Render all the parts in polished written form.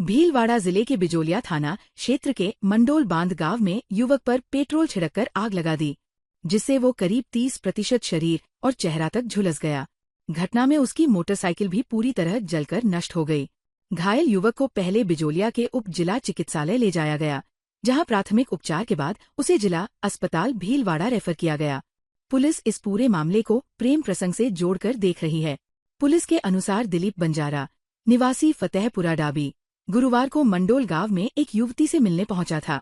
भीलवाड़ा जिले के बिजोलिया थाना क्षेत्र के मंडोल बांध गांव में युवक पर पेट्रोल छिड़ककर आग लगा दी, जिससे वो करीब 30% शरीर और चेहरा तक झुलस गया। घटना में उसकी मोटरसाइकिल भी पूरी तरह जलकर नष्ट हो गई। घायल युवक को पहले बिजोलिया के उप जिला चिकित्सालय ले जाया गया, जहां प्राथमिक उपचार के बाद उसे जिला अस्पताल भीलवाड़ा रेफर किया गया। पुलिस इस पूरे मामले को प्रेम प्रसंग से जोड़कर देख रही है। पुलिस के अनुसार दिलीप बंजारा, निवासी फतेहपुरा डाबी, गुरुवार को मंडोल गांव में एक युवती से मिलने पहुंचा था।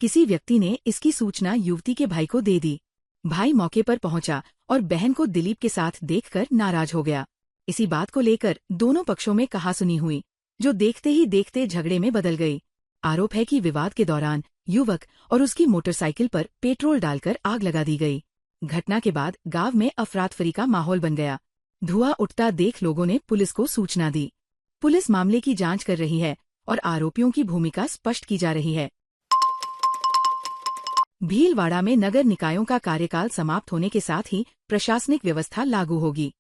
किसी व्यक्ति ने इसकी सूचना युवती के भाई को दे दी। भाई मौके पर पहुंचा और बहन को दिलीप के साथ देखकर नाराज हो गया। इसी बात को लेकर दोनों पक्षों में कहासुनी हुई, जो देखते ही देखते झगड़े में बदल गई। आरोप है कि विवाद के दौरान युवक और उसकी मोटरसाइकिल पर पेट्रोल डालकर आग लगा दी गई। घटना के बाद गांव में अफरातफरी का माहौल बन गया। धुआं उठता देख लोगों ने पुलिस को सूचना दी। पुलिस मामले की जांच कर रही है और आरोपियों की भूमिका स्पष्ट की जा रही है। भीलवाड़ा में नगर निकायों का कार्यकाल समाप्त होने के साथ ही प्रशासनिक व्यवस्था लागू होगी।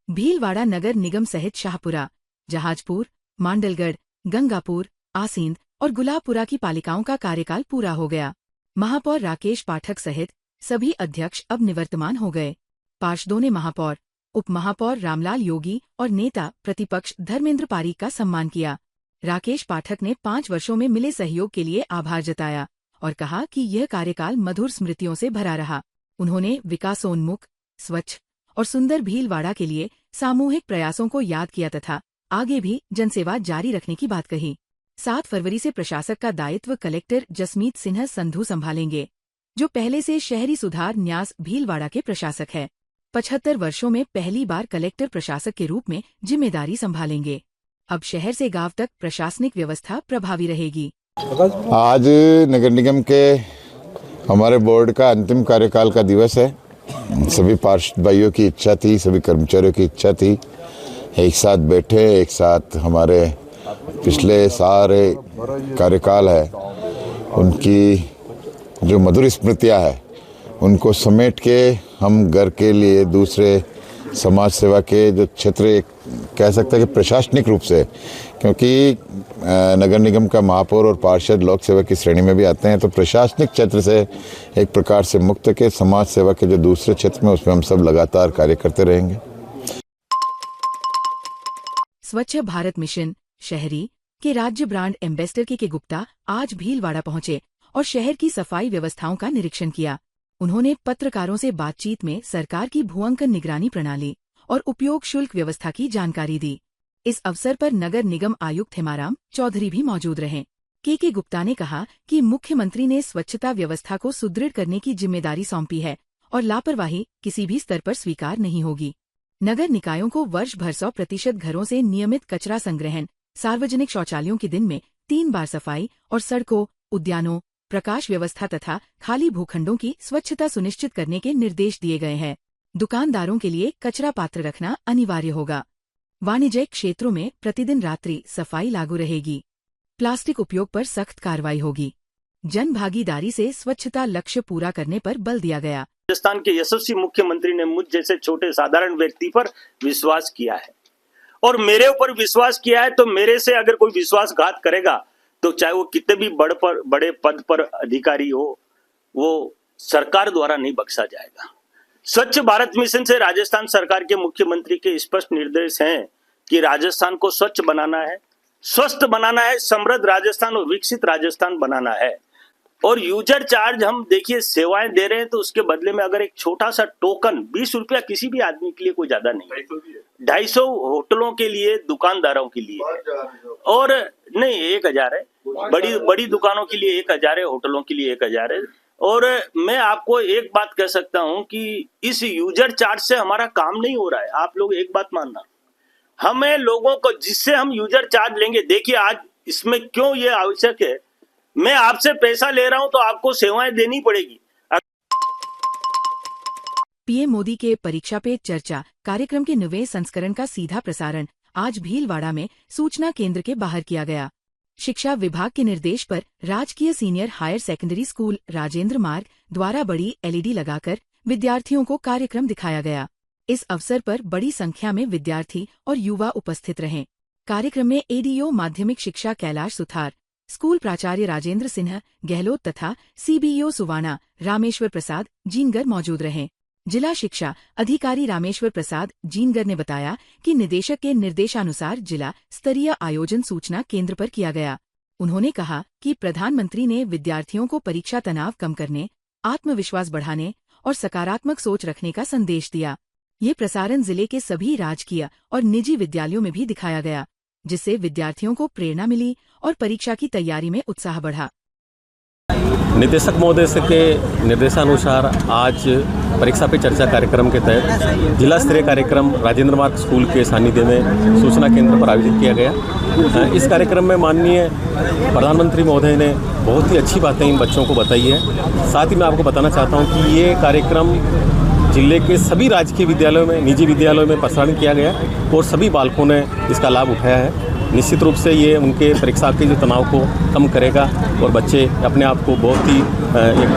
भीलवाड़ा नगर निगम सहित शाहपुरा, जहाजपुर, मांडलगढ़, गंगापुर, आसींद और गुलाबपुरा की पालिकाओं का कार्यकाल पूरा हो गया। महापौर राकेश पाठक सहित सभी अध्यक्ष अब निवर्तमान हो गए। पार्षदों ने महापौर, उप महापौर रामलाल योगी और नेता प्रतिपक्ष धर्मेंद्र पारीक का सम्मान किया। राकेश पाठक ने 5 वर्षों में मिले सहयोग के लिए आभार जताया और कहा कि यह कार्यकाल मधुर स्मृतियों से भरा रहा। उन्होंने विकासोन्मुख, स्वच्छ और सुंदर भीलवाड़ा के लिए सामूहिक प्रयासों को याद किया तथा आगे भी जनसेवा जारी रखने की बात कही। 7 फरवरी से प्रशासक का दायित्व कलेक्टर जसमीत सिन्हा संधू संभालेंगे, जो पहले से शहरी सुधार न्यास भीलवाड़ा के प्रशासक है। 75 वर्षों में पहली बार कलेक्टर प्रशासक के रूप में जिम्मेदारी संभालेंगे। अब शहर से गांव तक प्रशासनिक व्यवस्था प्रभावी रहेगी। आज नगर निगम के हमारे बोर्ड का अंतिम कार्यकाल का दिवस है। सभी पार्षद भाइयों की इच्छा थी, सभी कर्मचारियों की इच्छा थी, एक साथ बैठे, एक साथ हमारे पिछले सारे कार्यकाल है उनकी जो मधुर स्मृतियाँ है उनको समेट के हम घर के लिए दूसरे समाज सेवा के जो क्षेत्र कह सकते हैं कि प्रशासनिक रूप से, क्योंकि नगर निगम का महापौर और पार्षद लोक सेवा की श्रेणी में भी आते हैं, तो प्रशासनिक क्षेत्र से एक प्रकार से मुक्त के समाज सेवा के जो दूसरे क्षेत्र में उसमें हम सब लगातार कार्य करते रहेंगे। स्वच्छ भारत मिशन शहरी के राज्य ब्रांड एम्बेसडर के गुप्ता आज भीलवाड़ा पहुंचे और शहर की सफाई व्यवस्थाओं का निरीक्षण किया। उन्होंने पत्रकारों से बातचीत में सरकार की भूअंकन निगरानी प्रणाली और उपयोग शुल्क व्यवस्था की जानकारी दी। इस अवसर पर नगर निगम आयुक्त हेमाराम चौधरी भी मौजूद रहे। के गुप्ता ने कहा कि मुख्यमंत्री ने स्वच्छता व्यवस्था को सुदृढ़ करने की जिम्मेदारी सौंपी है और लापरवाही किसी भी स्तर पर स्वीकार नहीं होगी। नगर निकायों को वर्ष भर 100% घरों से नियमित कचरा संग्रहण, सार्वजनिक शौचालयों के दिन में 3 बार सफाई और सड़कों, उद्यानों, प्रकाश व्यवस्था तथा खाली भूखंडों की स्वच्छता सुनिश्चित करने के निर्देश दिए गए हैं। दुकानदारों के लिए कचरा पात्र रखना अनिवार्य होगा। वाणिज्यिक क्षेत्रों में प्रतिदिन रात्रि सफाई लागू रहेगी। प्लास्टिक उपयोग पर सख्त कार्रवाई होगी। जन भागीदारी से स्वच्छता लक्ष्य पूरा करने पर बल दिया गया। राजस्थान के यशस्वी मुख्यमंत्री ने मुझ जैसे छोटे साधारण व्यक्ति पर विश्वास किया है और मेरे ऊपर विश्वास किया है, तो मेरे से अगर कोई विश्वासघात करेगा तो चाहे वो कितने भी बड़े पद पर अधिकारी हो, वो सरकार द्वारा नहीं बख्शा जाएगा। स्वच्छ भारत मिशन से राजस्थान सरकार के मुख्यमंत्री के स्पष्ट निर्देश हैं कि राजस्थान को स्वच्छ बनाना है, स्वस्थ बनाना है, समृद्ध राजस्थान और विकसित राजस्थान बनाना है। और यूजर चार्ज हम देखिए सेवाएं दे रहे हैं, तो उसके बदले में अगर एक छोटा सा टोकन 20 रुपया किसी भी आदमी के लिए कोई ज्यादा नहीं है, 250 होटलों के लिए, दुकानदारों के लिए, और नहीं 1000 है, बड़ी दुकानों के लिए 1000 है, होटलों के लिए 1000 है। और मैं आपको एक बात कह सकता हूं कि इस यूजर चार्ज से हमारा काम नहीं हो रहा है। आप लोग एक बात मानना, हमें लोगों को जिससे हम यूजर चार्ज लेंगे, देखिए आज इसमें क्यों ये आवश्यक है, मैं आपसे पैसा ले रहा हूं तो आपको सेवाएं देनी पड़ेगी। पीएम मोदी के परीक्षा पे चर्चा कार्यक्रम के 9वें संस्करण का सीधा प्रसारण आज भीलवाड़ा में सूचना केंद्र के बाहर किया गया। शिक्षा विभाग के निर्देश पर राजकीय senior higher secondary school Rajendra Marg द्वारा बड़ी LED लगाकर विद्यार्थियों को कार्यक्रम दिखाया गया। इस अवसर पर बड़ी संख्या में विद्यार्थी और युवा उपस्थित रहे। कार्यक्रम में एडीओ माध्यमिक शिक्षा कैलाश सुथार, स्कूल प्राचार्य राजेंद्र सिन्हा गहलोत तथा सीबीओ सुवाना रामेश्वर प्रसाद जीनगर मौजूद रहे। जिला शिक्षा अधिकारी रामेश्वर प्रसाद जीनगर ने बताया कि निदेशक के निर्देशानुसार जिला स्तरीय आयोजन सूचना केंद्र पर किया गया। उन्होंने कहा कि प्रधानमंत्री ने विद्यार्थियों को परीक्षा तनाव कम करने, आत्मविश्वास बढ़ाने और सकारात्मक सोच रखने का संदेश दिया। ये प्रसारण जिले के सभी राजकीय और निजी विद्यालयों में भी दिखाया गया, जिससे विद्यार्थियों को प्रेरणा मिली और परीक्षा की तैयारी में उत्साह बढ़ा। निदेशक महोदय के निर्देशानुसार आज परीक्षा पे चर्चा कार्यक्रम के तहत जिला स्तरीय कार्यक्रम राजेंद्र मार्ग स्कूल के सानिध्य में सूचना केंद्र पर आयोजित किया गया। इस कार्यक्रम में माननीय प्रधानमंत्री महोदय ने बहुत ही अच्छी बातें इन बच्चों को बताई है। साथ ही मैं आपको बताना चाहता हूँ कि ये कार्यक्रम जिले के सभी राजकीय विद्यालयों में, निजी विद्यालयों में प्रसारण किया गया और सभी बालकों ने इसका लाभ उठाया है। निश्चित रूप से ये उनके परीक्षा के जो तनाव को कम करेगा और बच्चे अपने आप को बहुत ही एक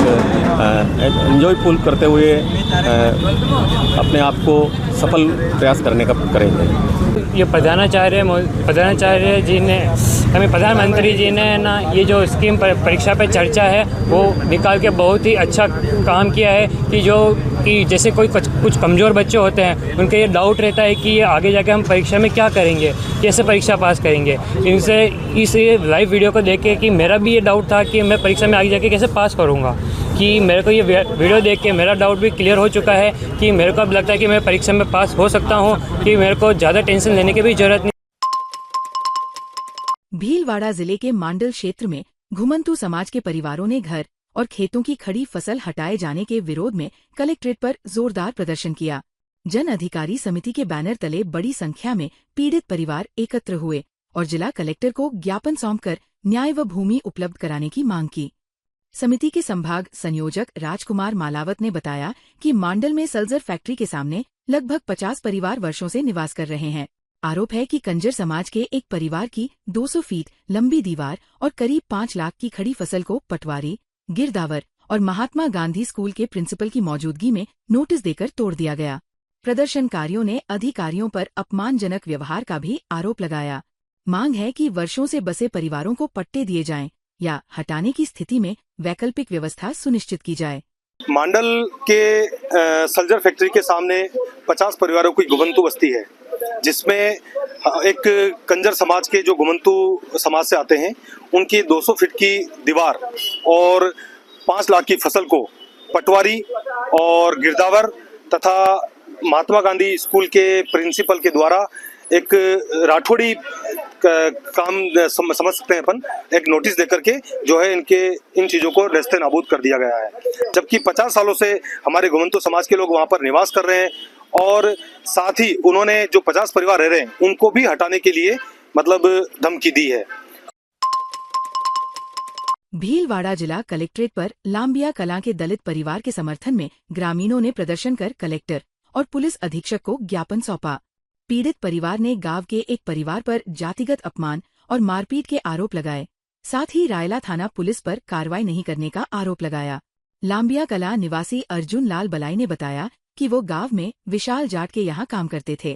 एंजॉयफुल करते हुए अपने आप को सफल प्रयास करने का करेंगे। ये प्रधानाचार्य जी ने हमें प्रधानमंत्री जी ने ना ये जो स्कीम पर परीक्षा पे चर्चा है वो निकाल के बहुत ही अच्छा काम किया है कि जैसे कोई कुछ कमज़ोर बच्चे होते हैं, उनके ये डाउट रहता है कि ये आगे जाके हम परीक्षा में क्या करेंगे, कैसे परीक्षा पास करेंगे। इनसे इस लाइव वीडियो को देख के कि मेरा भी ये डाउट था कि मैं परीक्षा में आगे जाके कैसे पास करूँगा, कि मेरे को ये वीडियो देख के मेरा डाउट भी क्लियर हो चुका है कि मेरे को अब लगता है कि मैं परीक्षा में पास हो सकता हूँ, कि मेरे को ज़्यादा टेंशन लेने की भी ज़रूरत नहीं। भीलवाड़ा जिले के मांडल क्षेत्र में घुमंतू समाज के परिवारों ने घर और खेतों की खड़ी फसल हटाए जाने के विरोध में कलेक्ट्रेट पर जोरदार प्रदर्शन किया। जन अधिकारी समिति के बैनर तले बड़ी संख्या में पीड़ित परिवार एकत्र हुए और जिला कलेक्टर को ज्ञापन सौंपकर न्याय व भूमि उपलब्ध कराने की मांग की। समिति के संभाग संयोजक राजकुमार मालावत ने बताया कि मांडल में सल्जर फैक्ट्री के सामने लगभग 50 परिवार वर्षों से निवास कर रहे हैं। आरोप है कि कंजर समाज के एक परिवार की 200 फीट लंबी दीवार और करीब 5 लाख की खड़ी फसल को पटवारी, गिरदावर और महात्मा गांधी स्कूल के प्रिंसिपल की मौजूदगी में नोटिस देकर तोड़ दिया गया। प्रदर्शनकारियों ने अधिकारियों पर अपमानजनक व्यवहार का भी आरोप लगाया। मांग है कि वर्षों से बसे परिवारों को पट्टे दिए जाएं या हटाने की स्थिति में वैकल्पिक व्यवस्था सुनिश्चित की जाए। मांडल के सल्जर फैक्ट्री के सामने 50 परिवारों की घुमंतू बस्ती है, जिसमें एक कंजर समाज के जो घुमंतू समाज से आते हैं उनकी 200 फीट की दीवार और 5 लाख की फसल को पटवारी और गिरदावर तथा महात्मा गांधी स्कूल के प्रिंसिपल के द्वारा एक राठौड़ी काम समझ सकते हैं अपन, एक नोटिस देकर के जो है इन चीज़ों को नेस्ते नाबूद कर दिया गया है। जबकि 50 सालों से हमारे घुमंतू समाज के लोग वहाँ पर निवास कर रहे हैं और साथ ही उन्होंने जो 50 परिवार रह रहे हैं उनको भी हटाने के लिए मतलब धमकी दी है। भीलवाड़ा जिला कलेक्ट्रेट पर लांबिया कलां के दलित परिवार के समर्थन में ग्रामीणों ने प्रदर्शन कर कलेक्टर और पुलिस अधीक्षक को ज्ञापन सौंपा। पीड़ित परिवार ने गांव के एक परिवार पर जातिगत अपमान और मारपीट के आरोप लगाए। साथ ही रायला थाना पुलिस पर कार्रवाई नहीं करने का आरोप लगाया। लांबिया कलां निवासी अर्जुन लाल बलाई ने बताया कि वो गांव में विशाल जाट के यहाँ काम करते थे।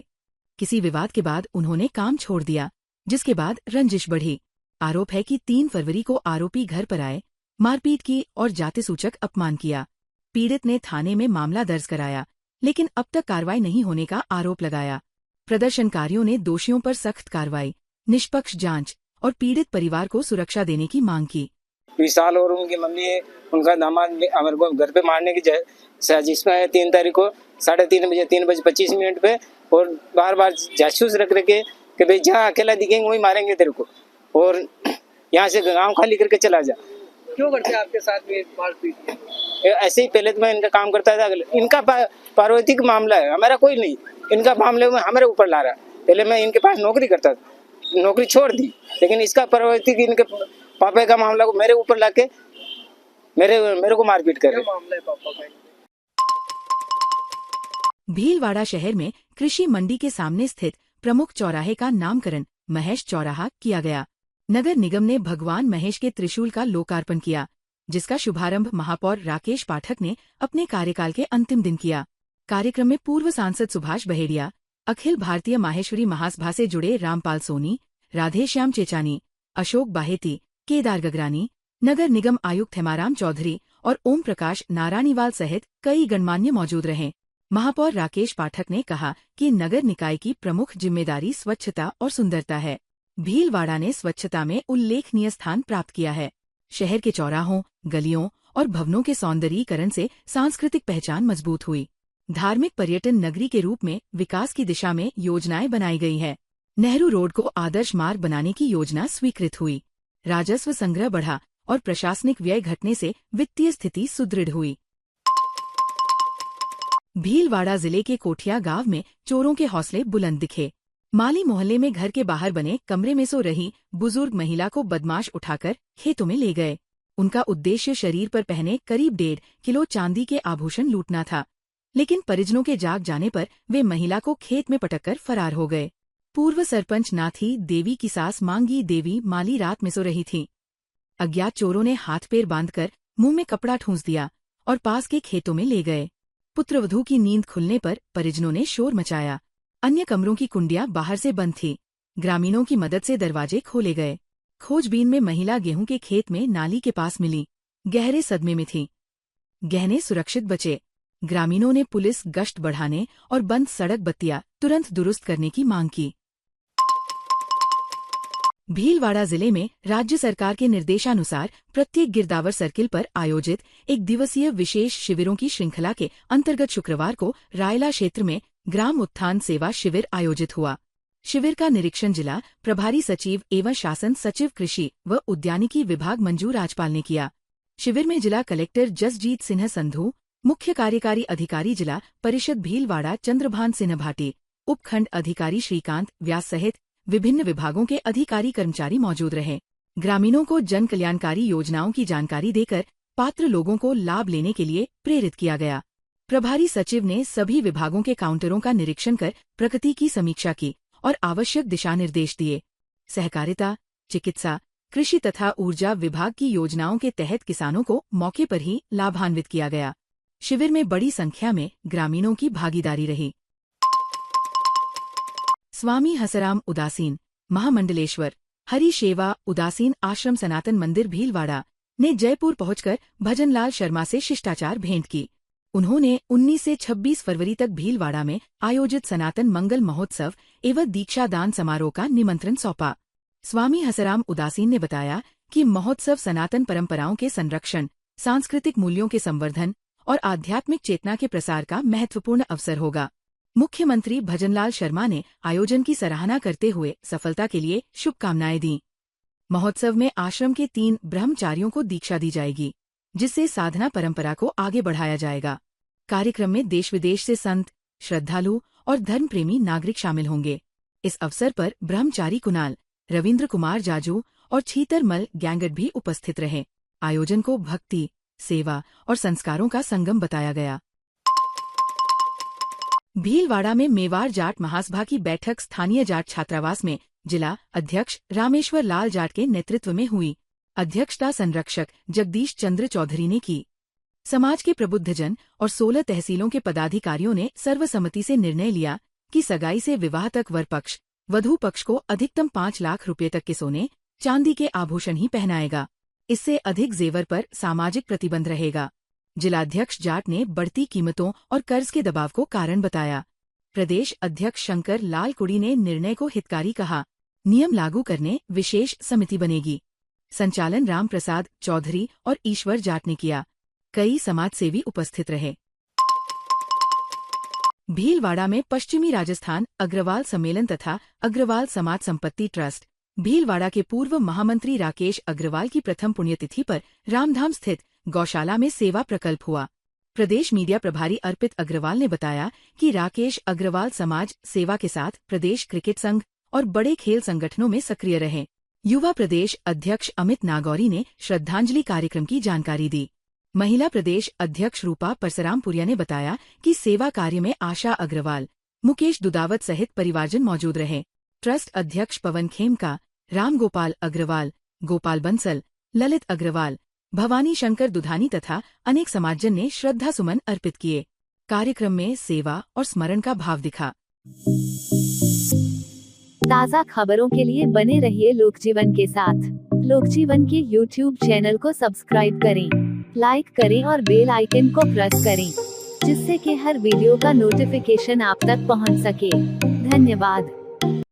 किसी विवाद के बाद उन्होंने काम छोड़ दिया, जिसके बाद रंजिश बढ़ी। आरोप है कि 3 फरवरी को आरोपी घर पर आए, मारपीट की और जाति सूचक अपमान किया। पीड़ित ने थाने में मामला दर्ज कराया, लेकिन अब तक कार्रवाई नहीं होने का आरोप लगाया। प्रदर्शनकारियों ने दोषियों पर सख्त कार्रवाई, निष्पक्ष जांच और पीड़ित परिवार को सुरक्षा देने की मांग की। विशाल और उनकी मम्मी है, उनका दामाद हमारे को घर पे मारने की साजिश में है 3 तारीख को 3:30 पे, और बार बार जासूस रख रखे कि भाई जहाँ अकेला दिखेंगे वही मारेंगे तेरे को, और यहाँ से गांव खाली करके चला जा। क्यों करते हैं आपके साथ में मारपीट? ऐसे ही पहले तो मैं इनका काम करता था, इनका पार्वती का मामला है, हमारा कोई नहीं। इनका मामले में हमारे ऊपर ला रहा है। पहले मैं इनके पास नौकरी करता था, नौकरी छोड़ दी, लेकिन इसका पार्वती की इनके पापा का मामला को मेरे ऊपर लाके मेरे को मारपीट कर रहे। मामला है पापा का? भीलवाड़ा शहर में कृषि मंडी के सामने स्थित प्रमुख चौराहे का नामकरण महेश चौराहा किया गया। नगर निगम ने भगवान महेश के त्रिशूल का लोकार्पण किया, जिसका शुभारंभ महापौर राकेश पाठक ने अपने कार्यकाल के अंतिम दिन किया। कार्यक्रम में पूर्व सांसद सुभाष बहेड़िया, अखिल भारतीय माहेश्वरी महासभा से जुड़े रामपाल सोनी, राधेश्याम चेचानी, अशोक बाहेती, केदार गगरानी, नगर निगम आयुक्त हेमाराम चौधरी और ओम प्रकाश नारानीवाल सहित कई गणमान्य मौजूद रहे। महापौर राकेश पाठक ने कहा कि नगर निकाय की प्रमुख जिम्मेदारी स्वच्छता और सुंदरता है। भीलवाड़ा ने स्वच्छता में उल्लेखनीय स्थान प्राप्त किया है। शहर के चौराहों, गलियों और भवनों के सौंदर्यीकरण से सांस्कृतिक पहचान मजबूत हुई। धार्मिक पर्यटन नगरी के रूप में विकास की दिशा में योजनाएं बनाई गई है। नेहरू रोड को आदर्श मार्ग बनाने की योजना स्वीकृत हुई। राजस्व संग्रह बढ़ा और प्रशासनिक व्यय घटने से वित्तीय स्थिति सुदृढ़ हुई। भीलवाड़ा जिले के कोठिया गांव में चोरों के हौसले बुलंद दिखे। माली मोहल्ले में घर के बाहर बने कमरे में सो रही बुजुर्ग महिला को बदमाश उठाकर खेतों में ले गए। उनका उद्देश्य शरीर पर पहने करीब 1.5 किलो चांदी के आभूषण लूटना था, लेकिन परिजनों के जाग जाने पर वे महिला को खेत में पटककर फरार हो गए। पूर्व सरपंच नाथी देवी की सास मांगी देवी माली रात में सो रही थी। अज्ञात चोरों ने हाथ पैर बांधकर मुंह में कपड़ा ठूंस दिया और पास के खेतों में ले गए। पुत्रवधू की नींद खुलने पर परिजनों ने शोर मचाया। अन्य कमरों की कुंडियां बाहर से बंद थी। ग्रामीणों की मदद से दरवाजे खोले गए। खोजबीन में महिला गेहूं के खेत में नाली के पास मिली। गहरे सदमे में थी। गहने सुरक्षित बचे। ग्रामीणों ने पुलिस गश्त बढ़ाने और बंद सड़क बत्तियां तुरंत दुरुस्त करने की मांग की। भीलवाड़ा जिले में राज्य सरकार के निर्देशानुसार प्रत्येक गिरदावर सर्किल पर आयोजित 1 दिवसीय विशेष शिविरों की श्रृंखला के अंतर्गत शुक्रवार को रायला क्षेत्र में ग्राम उत्थान सेवा शिविर आयोजित हुआ। शिविर का निरीक्षण जिला प्रभारी सचिव एवं शासन सचिव कृषि व उद्यानिकी विभाग मंजू राजपाल ने किया। शिविर में जिला कलेक्टर जसजीत सिन्हा संधू, मुख्य कार्यकारी अधिकारी जिला परिषद भीलवाड़ा चंद्रभान सिन्हा भाटी, उपखंड अधिकारी श्रीकांत व्यास सहित विभिन्न विभागों के अधिकारी कर्मचारी मौजूद रहे। ग्रामीणों को जन कल्याणकारी योजनाओं की जानकारी देकर पात्र लोगों को लाभ लेने के लिए प्रेरित किया गया। प्रभारी सचिव ने सभी विभागों के काउंटरों का निरीक्षण कर प्रगति की समीक्षा की और आवश्यक दिशा निर्देश दिए। सहकारिता, चिकित्सा, कृषि तथा ऊर्जा विभाग की योजनाओं के तहत किसानों को मौके पर ही लाभान्वित किया गया। शिविर में बड़ी संख्या में ग्रामीणों की भागीदारी रही। स्वामी हसराम उदासीन महामंडलेश्वर हरि सेवा उदासीन आश्रम सनातन मंदिर भीलवाड़ा ने जयपुर पहुंचकर भजनलाल शर्मा से शिष्टाचार भेंट की। उन्होंने 19 से 26 फरवरी तक भीलवाड़ा में आयोजित सनातन मंगल महोत्सव एवं दीक्षादान समारोह का निमंत्रण सौंपा। स्वामी हसराम उदासीन ने बताया कि महोत्सव सनातन परंपराओं के संरक्षण, सांस्कृतिक मूल्यों के संवर्धन और आध्यात्मिक चेतना के प्रसार का महत्वपूर्ण अवसर होगा। मुख्यमंत्री भजनलाल शर्मा ने आयोजन की सराहना करते हुए सफलता के लिए शुभकामनाएं दी। महोत्सव में आश्रम के 3 ब्रह्मचारियों को दीक्षा दी जाएगी, जिससे साधना परंपरा को आगे बढ़ाया जाएगा। कार्यक्रम में देश विदेश से संत, श्रद्धालु और धर्मप्रेमी नागरिक शामिल होंगे। इस अवसर पर ब्रह्मचारी कुणाल, रविंद्र कुमार जाजू और छीतरमल गैंगट भी उपस्थित रहे। आयोजन को भक्ति, सेवा और संस्कारों का संगम बताया गया। भीलवाड़ा में मेवाड़ जाट महासभा की बैठक स्थानीय जाट छात्रावास में जिला अध्यक्ष रामेश्वर लाल जाट के नेतृत्व में हुई। अध्यक्षता संरक्षक जगदीश चंद्र चौधरी ने की। समाज के प्रबुद्धजन और 16 तहसीलों के पदाधिकारियों ने सर्वसम्मति से निर्णय लिया कि सगाई से विवाह तक वर पक्ष वधू पक्ष को अधिकतम 5 लाख रुपये तक के सोने चांदी के आभूषण ही पहनाएगा। इससे अधिक जेवर पर सामाजिक प्रतिबंध रहेगा। जिलाध्यक्ष जाट ने बढ़ती कीमतों और कर्ज के दबाव को कारण बताया। प्रदेश अध्यक्ष शंकर लाल कुड़ी ने निर्णय को हितकारी कहा। नियम लागू करने विशेष समिति बनेगी। संचालन राम प्रसाद चौधरी और ईश्वर जाट ने किया। कई समाजसेवी उपस्थित रहे। भीलवाड़ा में पश्चिमी राजस्थान अग्रवाल सम्मेलन तथा अग्रवाल समाज संपत्ति ट्रस्ट भीलवाड़ा के पूर्व महामंत्री राकेश अग्रवाल की प्रथम पुण्यतिथि पर रामधाम स्थित गौशाला में सेवा प्रकल्प हुआ। प्रदेश मीडिया प्रभारी अर्पित अग्रवाल ने बताया कि राकेश अग्रवाल समाज सेवा के साथ प्रदेश क्रिकेट संघ और बड़े खेल संगठनों में सक्रिय रहे। युवा प्रदेश अध्यक्ष अमित नागौरी ने श्रद्धांजलि कार्यक्रम की जानकारी दी। महिला प्रदेश अध्यक्ष रूपा परसरामपुरिया ने बताया कि सेवा कार्य में आशा अग्रवाल, मुकेश दुदावत सहित परिवारजन मौजूद रहे। ट्रस्ट अध्यक्ष पवन खेमका, राम गोपाल अग्रवाल, गोपाल बंसल, ललित अग्रवाल, भवानी शंकर दुधानी तथा अनेक समाजजन ने श्रद्धा सुमन अर्पित किए। कार्यक्रम में सेवा और स्मरण का भाव दिखा। ताज़ा खबरों के लिए बने रहिए लोकजीवन के साथ। लोकजीवन के YouTube चैनल को सब्सक्राइब करें, लाइक करें और बेल आइकन को प्रेस करें, जिससे कि हर वीडियो का नोटिफिकेशन आप तक पहुंच सके। धन्यवाद।